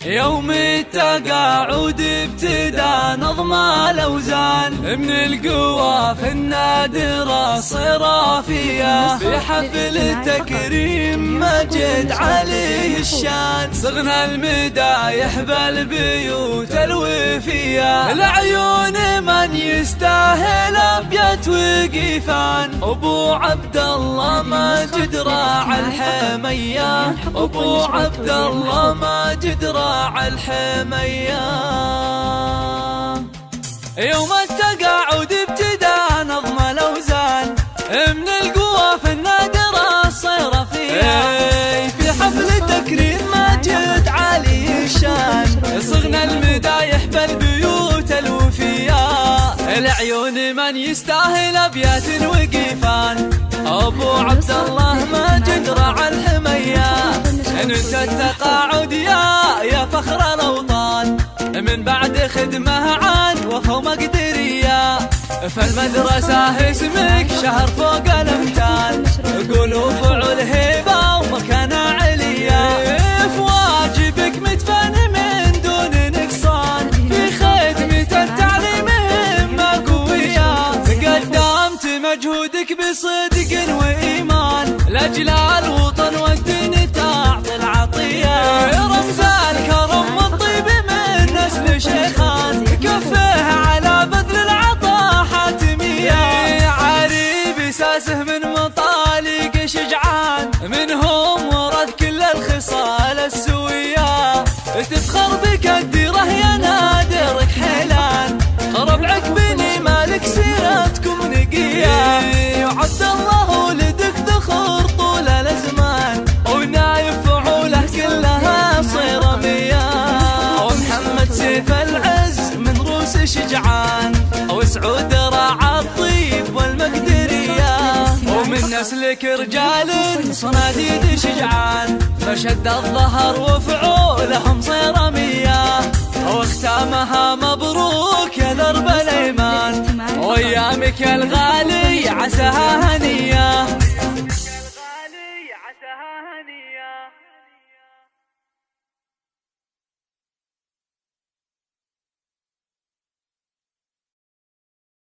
يوم التقاعد ابتدى نظم الأوزان من القوى في النادرة صرافية، في حفل تكريم مجد عليه الشان صغنا المدايح بالبيوت الوفية، العيون من يستاهل أبيات وقيفان أبو عبد الله ماجد راعى الحمية، أبو عبد الله ماجد راعى الحمية. يوم التقاعد ابتدى نظم الأوزان من القوى في النادرة الصرافية، في حفل تكريم ماجد علي الشان صغنا المدايح بالبيوت الوفية، العيون من يستاهل أبيات وقيفان أبو عبد الله ماجد راعى الحمية. انت التقاعد يا فخر الأوطان من بعد خدمة عاد وفا مقدرية، فالمدرسة اسمك شهر فوق الامتان قولوا فعل هيبة ومكانة عليا، في واجبك مدفن من دون نقصان في خدمة التعليم همة قوية، قدمت مجهودك بصدق وإيمان لأجل الوطن والدين تعطي العطية، رمز الكرم والطيب من نسل شيخان كفه على بذل العطاء حاتمية، عريب ساسه من مطالق شجعان منهم ورد كل الخصال السوية، تفخر بك الديرة يا نادرك حيلان ربعك بني مالك سيرتكم نقية، وعبد الله ولدك ذخر طول الأزمان ونايف فعوله كلها صيرمية، ومحمد سيف العز من روس شجعان وسعود راعى الطيب والمقدرية، ومن نسلك رجال صناديد شجعان فشد الظهر وفعولهم صيرمية، واختامها مبروك يا درب الأيمان وأيامك الغالي عساها هنية.